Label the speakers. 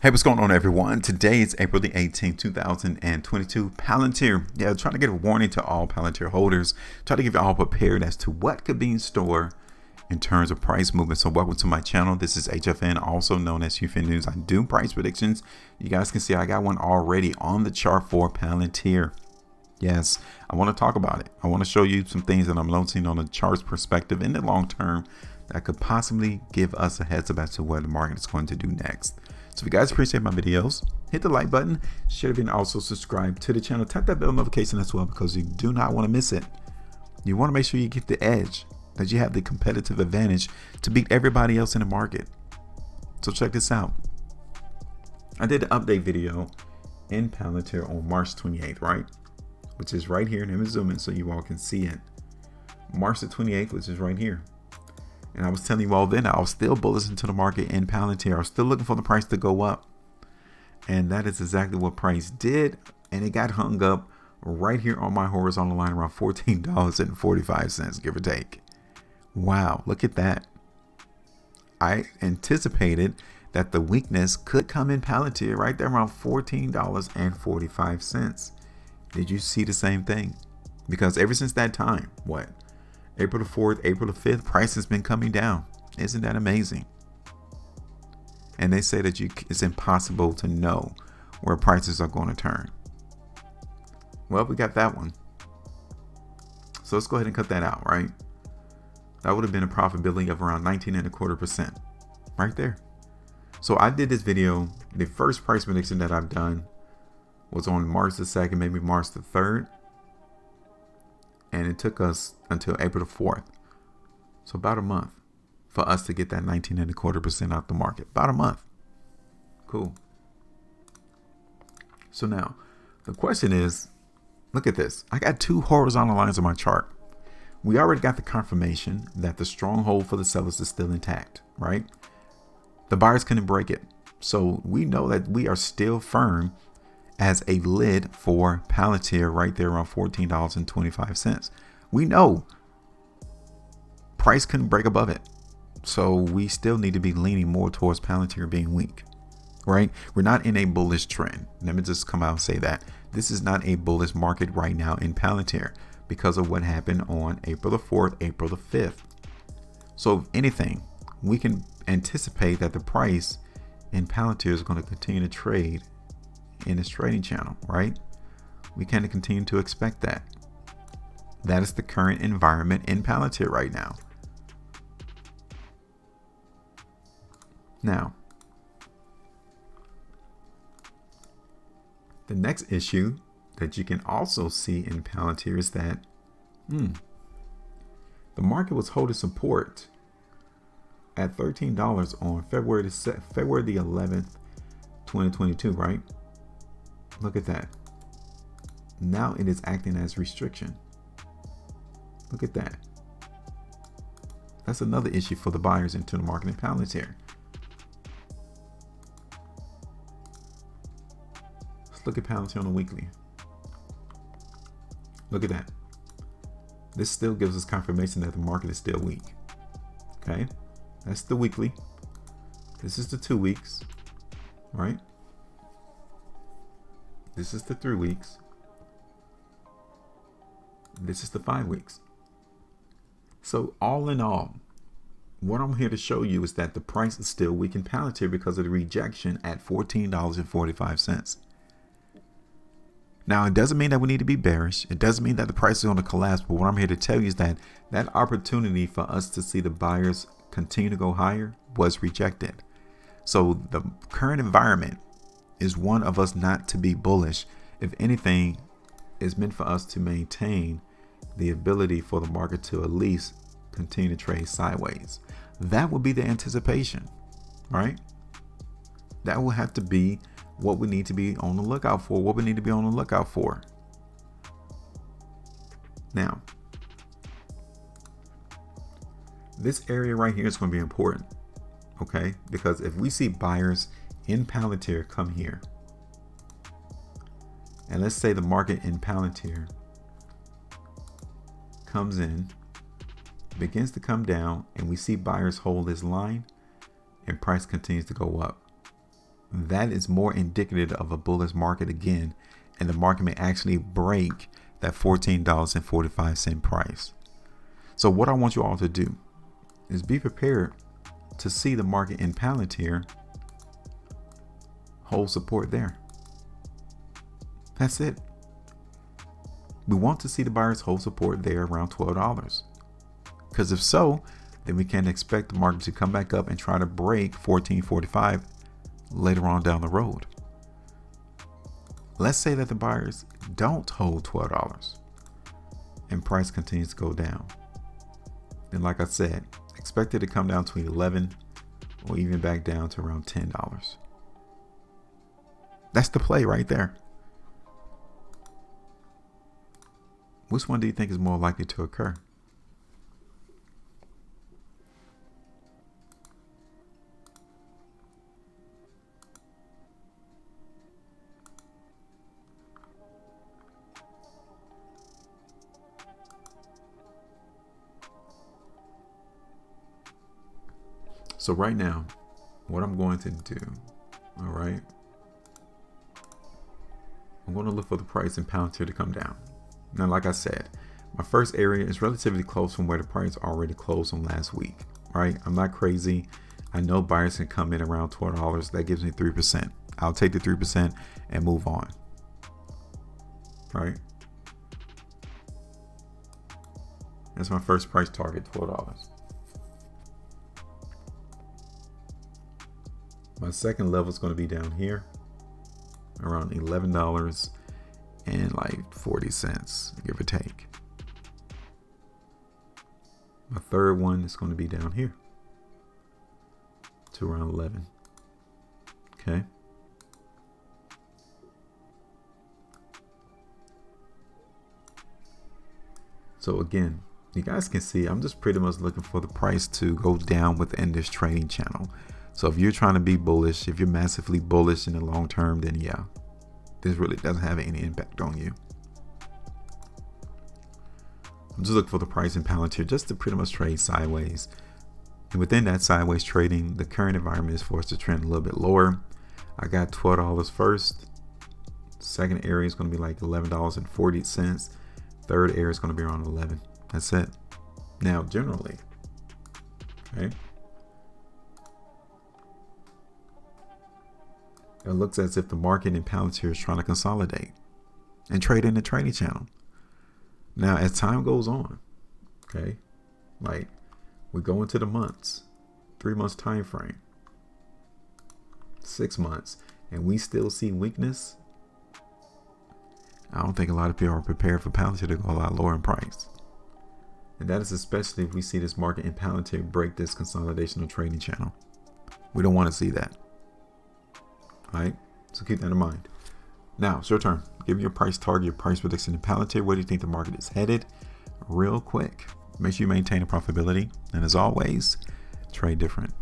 Speaker 1: Hey, what's going on, everyone? Today is April the 18th, 2022. Palantir. Yeah, trying to get a warning to all Palantir holders. Try to give you all prepared as to what could be in store in terms of price movement. So welcome to my channel. This is HueFin, also known as HueFin News. I do price predictions. You guys can see I got one already on the chart for Palantir. Yes, I want to talk about it. I want to show you some things that I'm noticing on the charts perspective in the long term that could possibly give us a heads up as to what the market is going to do next. So if you guys appreciate my videos, hit the like button, share the video, and also subscribe to the channel. Tap that bell notification as well, because you do not want to miss it. You want to make sure you get the edge, that you have the competitive advantage to beat everybody else in the market. So check this out. I did an update video in Palantir on March 28th, right? Which is right here. Let me zoom in so you all can see it. March the 28th, which is right here. And I was telling you all then, I was still bullish into the market in Palantir. I was still looking for the price to go up. And that is exactly what price did. And it got hung up right here on my horizontal line around $14.45, give or take. Wow, look at that. I anticipated that the weakness could come in Palantir right there around $14.45. Did you see the same thing? Because ever since that time, what? April the 4th, April the 5th, price has been coming down. Isn't that amazing? And they say that it's impossible to know where prices are going to turn. Well, we got that one. So let's go ahead and cut that out, right? That would have been a profitability of around 19.25% right there. So I did this video. The first price prediction that I've done was on March the 2nd, maybe March the 3rd. And it took us until April the 4th. So about a month for us to get that 19.25% out the market. About a month. Cool. So now the question is, look at this. I got two horizontal lines on my chart. We already got the confirmation that the stronghold for the sellers is still intact, right? The buyers couldn't break it. So we know that we are still firm as a lid for Palantir right there around $14.25. We know price couldn't break above it. So we still need to be leaning more towards Palantir being weak, right? We're not in a bullish trend. Let me just come out and say that. This is not a bullish market right now in Palantir because of what happened on April the 4th, April the 5th. So if anything, we can anticipate that the price in Palantir is going to continue to trade in its trading channel, right? We can continue to expect that. That is the current environment in Palantir right now. Now, the next issue that you can also see in Palantir is that the market was holding support at $13 on February the 11th, 2022, right? Look at that. Now it is acting as restriction. Look at that. That's another issue for the buyers into the market in Palantir. Let's look at Palantir on the weekly. Look at that. This still gives us confirmation that the market is still weak. Okay, that's the weekly. This is the 2 weeks, right? This is the 3 weeks. This is the 5 weeks. So all in all, what I'm here to show you is that the price is still weak in Palantir because of the rejection at $14.45. Now, it doesn't mean that we need to be bearish. It doesn't mean that the price is going to collapse. But what I'm here to tell you is that that opportunity for us to see the buyers continue to go higher was rejected. So the current environment is one of us not to be bullish. If anything, is meant for us to maintain the ability for the market to at least continue to trade sideways. That would be the anticipation, right? That will have to be what we need to be on the lookout for, what we need to be on the lookout for. Now, this area right here is going to be important, okay? Because if we see buyers in Palantir come here, and let's say the market in Palantir comes in, begins to come down, and we see buyers hold this line and price continues to go up. that is more indicative of a bullish market again, and the market may actually break that $14.45 price. So what I want you all to do is be prepared to see the market in Palantir hold support there. That's it. We want to see the buyers hold support there around $12. Because if so, then we can expect the market to come back up and try to break $14.45 later on down the road. Let's say that the buyers don't hold $12 and price continues to go down. Then like I said, expect it to come down to 11 or even back down to around $10. That's the play right there. Which one do you think is more likely to occur? So right now, what I'm going to do, all right, I'm going to look for the price in Palantir to come down. Now, like I said, my first area is relatively close from where the price already closed on last week, right? I'm not crazy. I know buyers can come in around $12. That gives me 3%. I'll take the 3% and move on, right? That's my first price target, $12. My second level is going to be down here around $11 and like 40 cents, give or take. My third one is going to be down here to around 11. Okay. So again, you guys can see I'm just pretty much looking for the price to go down within this trading channel. So if you're trying to be bullish, if you're massively bullish in the long term, then yeah, this really doesn't have any impact on you. I'm just looking for the price in Palantir just to pretty much trade sideways. And within that sideways trading, the current environment is forced to trend a little bit lower. I got $12 first. Second area is going to be like $11.40. Third area is going to be around 11. That's it. Now, generally, okay, it looks as if the market in Palantir is trying to consolidate and trade in the trading channel. Now, as time goes on, okay, like we go into the months, 3 months time frame, 6 months, and we still see weakness, I don't think a lot of people are prepared for Palantir to go a lot lower in price. And that is especially if we see this market in Palantir break this consolidational trading channel. We don't want to see that. All right, so keep that in mind. Now, it's your turn. Give me your price target, your price prediction in Palantir. Where do you think the market is headed? Real quick. Make sure you maintain a profitability. And as always, trade different.